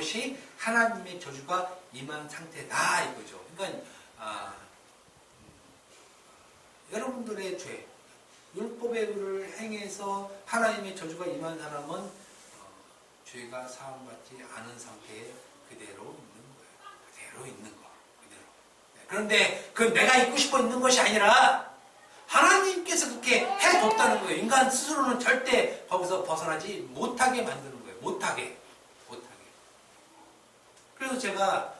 이것이 하나님의 저주가 임한 상태다 이거죠. 그러니까 여러분들의 죄, 율법의 의를 행해서 하나님의 저주가 임한 사람은 죄가 사함받지 않은 상태에 그대로 있는 거예요. 그대로 있는 거. 그대로. 그런데 그 내가 있고 싶어 있는 것이 아니라 하나님께서 그렇게 해뒀다는 거예요. 인간 스스로는 절대 거기서 벗어나지 못하게 만드는 거예요. 못하게. 그래서 제가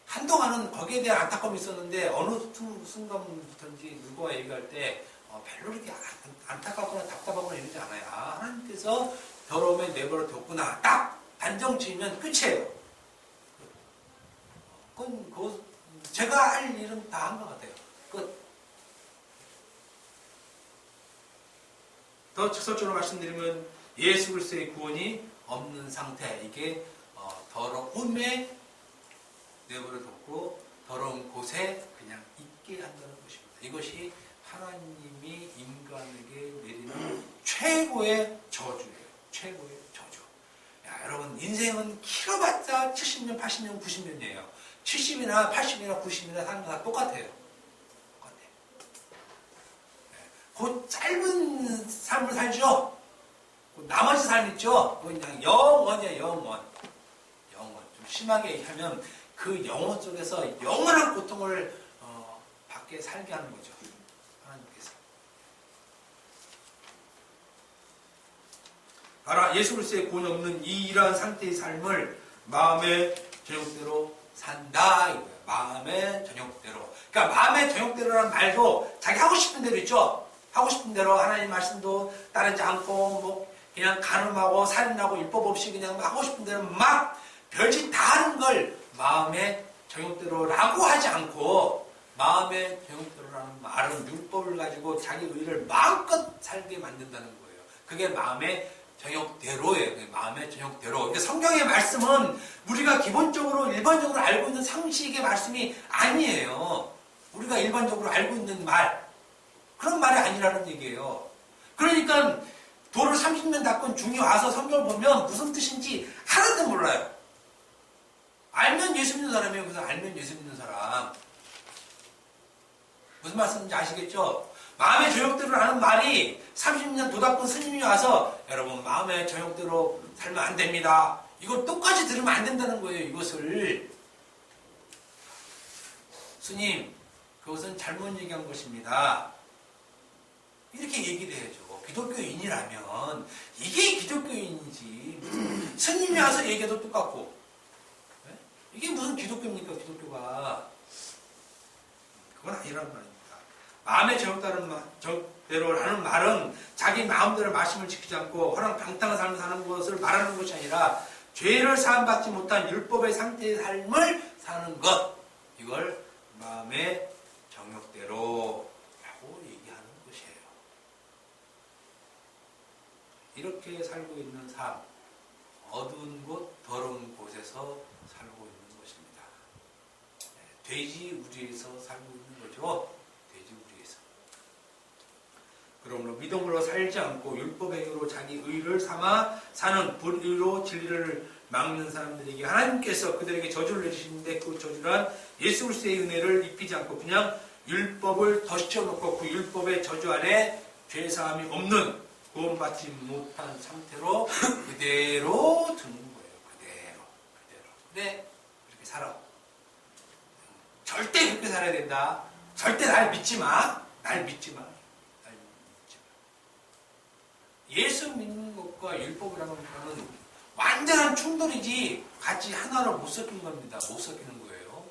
한동안은 거기에 대한 안타까움이 있었는데 어느 순간부터인지 누구와 얘기할 때 별로 이렇게 안타깝거나 답답하거나 이러지 않아요. 하나님께서 더러움에 내버려 뒀구나. 딱 단정 지으면 끝이에요. 그건 제가 할 일은 다 한 것 같아요. 끝. 더 직설적으로 말씀드리면 예수 그리스도의 구원이 없는 상태, 이게 더러움에 내버려뒀고 더러운 곳에 그냥 있게 한다는 것입니다. 이것이 하나님이 인간에게 내리는 최고의 저주예요. 최고의 저주. 야, 여러분 인생은 길어봤자 70년, 80년, 90년이에요. 70이나 80이나 90이나 사는 거 다 똑같아요. 그 짧은 삶을 살죠. 나머지 삶 있죠. 그냥 영원이에요. 영원. 좀 심하게 얘기하면 그 영혼 속에서 영원한 고통을 받게 살게 하는 거죠. 하나님께서. 알아, 예수 그리스도의 구원이 없는 이러한 상태의 삶을 마음의 저녁대로 산다 이거예요. 마음의 저녁대로. 그러니까 마음의 저녁대로라는 말도 자기 하고 싶은 대로 있죠. 하고 싶은 대로 하나님 말씀도 따르지 않고 뭐 그냥 간음하고 살인하고 율법 없이 그냥 하고 싶은 대로 막 별짓 다 하는 걸 마음의 정욕대로라고 하지 않고, 마음의 정욕대로라는 말은 율법을 가지고 자기 의를 마음껏 살게 만든다는 거예요. 그게 마음의 정욕대로예요. 마음의 정욕대로. 그러니까 성경의 말씀은 우리가 기본적으로 일반적으로 알고 있는 상식의 말씀이 아니에요. 우리가 일반적으로 알고 있는 말, 그런 말이 아니라는 얘기예요. 그러니까 도를 30년 닦은 중이 와서 성경을 보면 무슨 뜻인지 하나도 몰라요. 알면 예수 믿는 사람이에요. 그래서 알면 예수 믿는 사람. 무슨 말씀인지 아시겠죠? 마음의 저욕대로라는 말이 30년 도닦은 스님이 와서 여러분 마음의 저욕대로 살면 안 됩니다. 이걸 똑같이 들으면 안 된다는 거예요. 이것을. 스님, 그것은 잘못 얘기한 것입니다. 이렇게 얘기를 해야죠. 기독교인이라면 이게 기독교인이지. 스님이 와서 얘기해도 똑같고. 네? 이게 무슨 기독교입니까? 기독교가. 그건 아니라는 말입니다. 마음의 저욕대로라는 말은 자기 마음대로 말씀을 지키지 않고 허랑방탕한 삶을 사는 것을 말하는 것이 아니라 죄를 사함받지 못한 율법의 상태의 삶을 사는 것. 이걸 마음의 정욕대로 얘기하는 것이에요. 이렇게 살고 있는 삶, 어두운 곳, 더러운 곳에서 살고 있는 것입니다. 돼지우리에서 살고 있는 거죠. 돼지우리에서. 그러므로 믿음으로 살지 않고 율법의 의로 자기 의를 삼아 사는 불의로 진리를 막는 사람들에게 하나님께서 그들에게 저주를 내리시는데, 그 저주란 예수 그리스도의 은혜를 입히지 않고 그냥 율법을 덧씌워놓고 그 율법의 저주 안에 죄사함이 없는 구원받지 못한 상태로 그대로 두는 거예요. 그대로. 근데 그렇게 살아. 절대 그렇게 살아야 된다. 절대 날 믿지 마. 날 믿지 마. 예수 믿는 것과 율법이라는 것은 완전한 충돌이지 같이 하나로 못 섞이는 겁니다. 못 섞이는 거예요.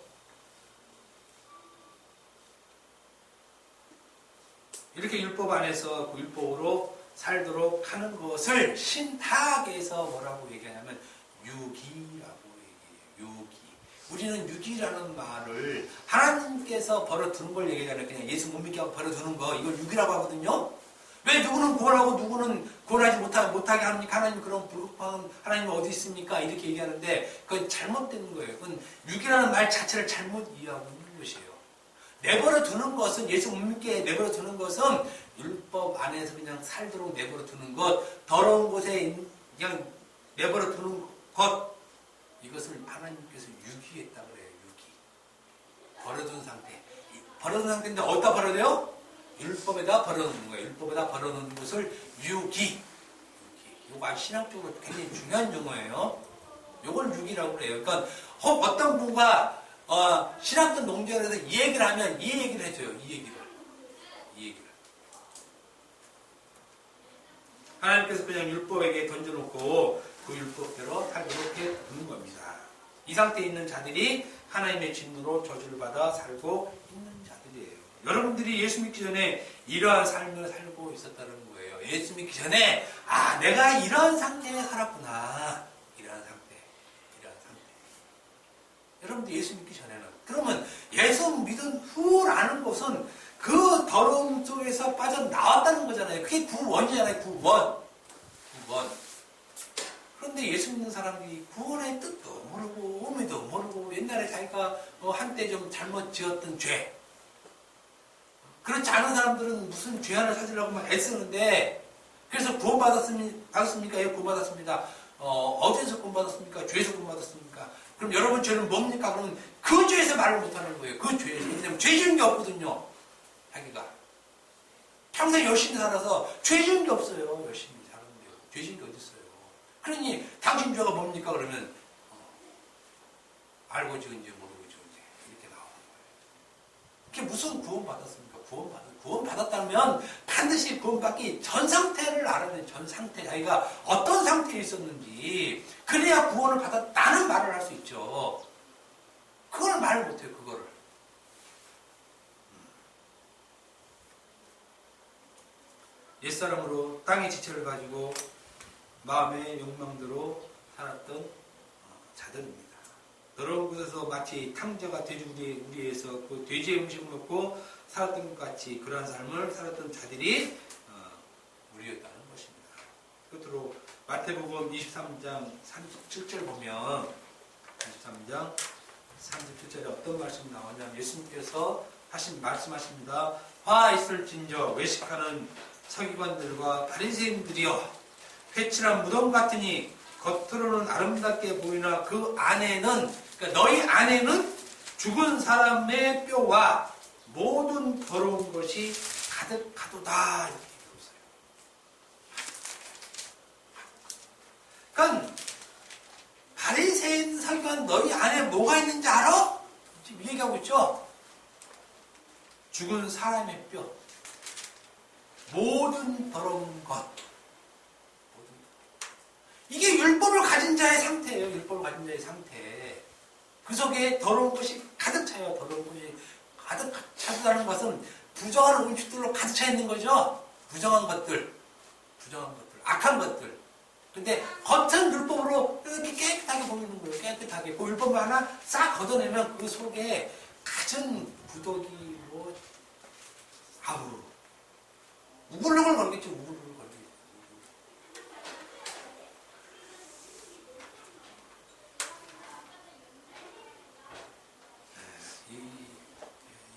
이렇게 율법 안에서 그 율법으로 살도록 하는 것을 신학에서 뭐라고 얘기하냐면 유기라고 얘기해요. 유기. 우리는 유기라는 말을 하나님께서 버려두는 걸 얘기하잖아요. 그냥 예수 못 믿게 하고 버려두는 거, 이걸 유기라고 하거든요. 왜 누구는 구원하고 누구는 구원하지 못하게 합니까? 하나님 그런 불급한 하나님은 어디 있습니까? 이렇게 얘기하는데 그건 잘못된 거예요. 그건 유기라는 말 자체를 잘못 이해하고 있는 것이에요. 내버려 두는 것은, 예수 못 믿게 내버려 두는 것은 율법 안에서 그냥 살도록 내버려 두는 것, 더러운 곳에 그냥 내버려 두는 것, 하나님께서 유기했다 그래요. 유기. 버려둔 상태. 버려둔 상태인데 어디다 버려둬요? 율법에다 버려놓는 거예요. 율법에다 버려놓는 것을 유기. 이거 신학적으로 굉장히 중요한 용어예요. 이걸 유기라고 그래요. 그러니까 어떤 분과 신학적 농지원에서 이 얘기를 하면 이 얘기를 해줘요. 이 얘기를. 하나님께서 그냥 율법에게 던져놓고 그 율법대로 살도록 해두는 겁니다. 이 상태에 있는 자들이 하나님의 진노로 저주를 받아 살고 있는 자들이에요. 여러분들이 예수 믿기 전에 이러한 삶을 살고 있었다는 거예요. 예수 믿기 전에 내가 이런 상태에 살았구나. 이러한 상태. 여러분들 예수 믿기 전에는. 그러면 예수 믿은 후라는 것은 그 더러움 속에서 빠져나왔다는 거잖아요. 그게 구원이잖아요. 구원. 그런데 예수 믿는 사람들이 구원의 뜻도 모르고 의미도 모르고 옛날에 자기가 한때 좀 잘못 지었던 죄. 그렇지 않은 사람들은 무슨 죄 하나 찾으려고만 애쓰는데 그래서 구원받았습니까? 예, 구원받았습니다. 어디에서 구원받았습니까? 죄에서 구원받았습니까? 그럼 여러분 죄는 뭡니까? 그러면 그 죄에서 말을 못하는 거예요. 그 죄에서. 왜냐면 죄 지은 게 없거든요. 자기가. 평생 열심히 살아서 죄 지은 게 없어요. 열심히 살았는데요. 죄 지은 게 어디 있어요. 그러니 당신 죄가 뭡니까? 그러면 알고 지은지 모르고 지은지 이렇게 나오는 거예요. 그게 무슨 구원받았습니까? 구원받았다면 반드시 구원받기 전 상태를 알아야 돼요. 전 상태. 자기가 어떤 상태에 있었는지. 그래야 구원을 받았다는 말을 할 수 있죠. 그걸 말을 못해요. 그거를. 옛사람으로 땅의 지체를 가지고 마음의 욕망대로 살았던 자들입니다. 더러운 곳에서 마치 탕자가 돼지우리에서 그 돼지의 음식을 먹고 살았던 것 같이 그러한 삶을 살았던 자들이 우리였다는 것입니다. 끝으로 마태복음 23장 37절 보면 23장 37절에 어떤 말씀이 나오냐면 예수님께서 말씀하십니다. 화 있을진저 외식하는 서기관들과 바리새인들이여 회칠한 무덤 같으니 겉으로는 아름답게 보이나 그 안에는 그러니까 너희 안에는 죽은 사람의 뼈와 모든 더러운 것이 가득하도다 이렇게 얘기했어요. 그러니까 바리새인 서기관 너희 안에 뭐가 있는지 알아? 지금 얘기하고 있죠. 죽은 사람의 뼈, 모든 더러운 것. 이게 율법을 가진 자의 상태예요. 율법을 가진 자의 상태. 그 속에 더러운 것이 가득 차요. 더러운 것이 가득 차다는 것은 부정한 음식들로 가득 차 있는 거죠. 부정한 것들, 악한 것들. 근데 겉은 율법으로 이렇게 깨끗하게 보이는 거예요. 깨끗하게. 그 율법을 하나 싹 걷어내면 그 속에 갖은 부덕이 우글우글 걸겠죠. 우글우글 걸겠죠.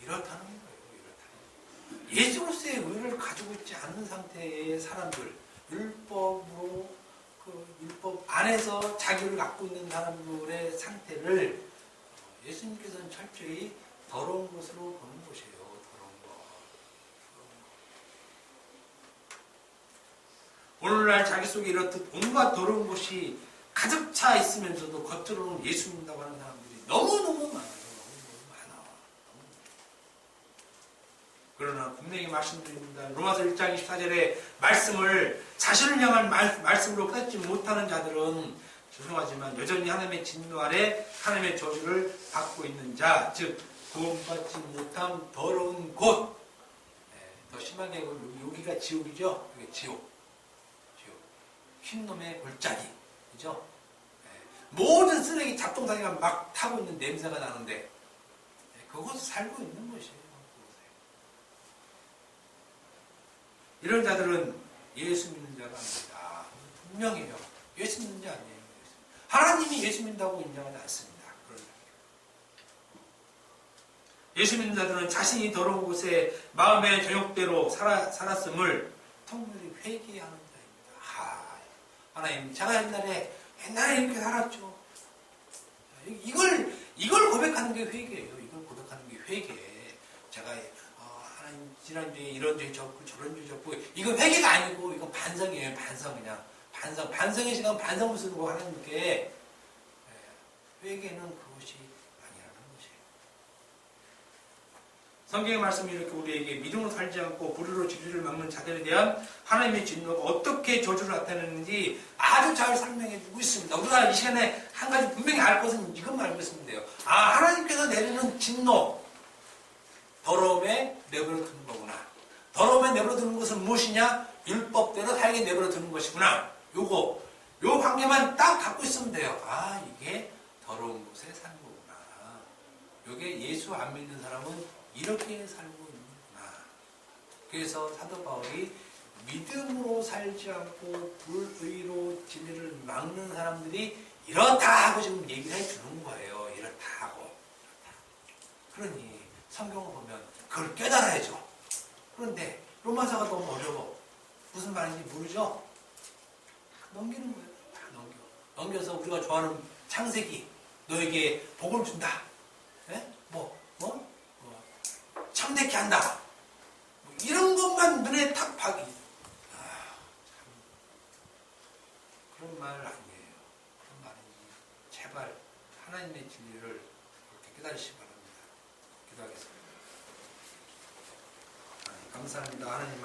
이렇다는 거예요. 예수로서의 의를 가지고 있지 않은 상태의 사람들, 율법 안에서 자기를 갖고 있는 사람들의 상태를 예수님께서는 철저히 더러운 것으로 보는 것이에요. 오늘날 자기 속에 이렇듯 온갖 더러운 것이 가득 차 있으면서도 겉으로는 예수 믿는다고 하는 사람들이 너무너무 많아요. 그러나 분명히 말씀드립니다. 로마서 1장 24절의 말씀을 자신을 향한 말씀으로 깨닫지 못하는 자들은 죄송하지만 여전히 하나님의 진노 아래 하나님의 저주를 받고 있는 자, 즉 구원받지 못한 더러운 곳. 더 심하게 여기가 지옥이죠. 이게 지옥. 흰놈의 골짜기. 그죠? 모든 쓰레기 잡동사니가 막 타고 있는 냄새가 나는데 그곳에 살고 있는 것이에요. 이런 자들은 예수 믿는 자가 아닙니다. 분명해요. 예수 믿는 자 아니에요. 하나님이 예수 믿는다고 인정하지 않습니다. 예수 믿는 자들은 자신이 더러운 곳에 마음의 정욕대로 살았음을 통렬히 회개하는 자입니다. 하나님, 제가 옛날에 이렇게 살았죠. 이걸 고백하는 게 회개예요. 이걸 고백하는 게 회개. 제가 하나님 지난주에 이런 죄 졌고 저런 죄 졌고 이건 회개가 아니고 이건 반성이에요. 반성 그냥 반성의 시간 반성을 쓰는 거 하나님께 회개는 그것이 아니라는 것이에요. 성경의 말씀이 이렇게 우리에게 믿음으로 살지 않고 불의로 진리를 막는 자들에 대한 하나님의 진노가 어떻게 저주를 나타내는지 아주 잘 설명해 주고 있습니다. 우리가 이 시간에 한 가지 분명히 알 것은 이것만 알고 있으면 돼요. 하나님께서 내리는 진노, 더러움에 내버려 두는 거구나. 더러움에 내버려 두는 것은 무엇이냐? 율법대로 살게 내버려 두는 것이구나. 요 관계만 딱 갖고 있으면 돼요. 이게 더러운 곳에 사는 거구나. 요게 예수 안 믿는 사람은 이렇게 살고 있는구나. 그래서 사도 바울이 믿음으로 살지 않고 불의로 진리를 막는 사람들이 이렇다 하고 지금 얘기를 해주는 거예요. 이렇다 하고. 그러니 성경을 보면 그걸 깨달아야죠. 그런데 로마서가 너무 어려워. 무슨 말인지 모르죠? 넘기는 거예요. 다 넘겨서 우리가 좋아하는 창세기 너에게 복을 준다. 참되게 한다. 이런 것만 눈에 탁 박이. 그런 말 아니에요. 그런 말이니 제발 하나님의 진리를 그렇게 깨달으시기 바랍니다. 기도하겠습니다. 감사합니다. 하나님 말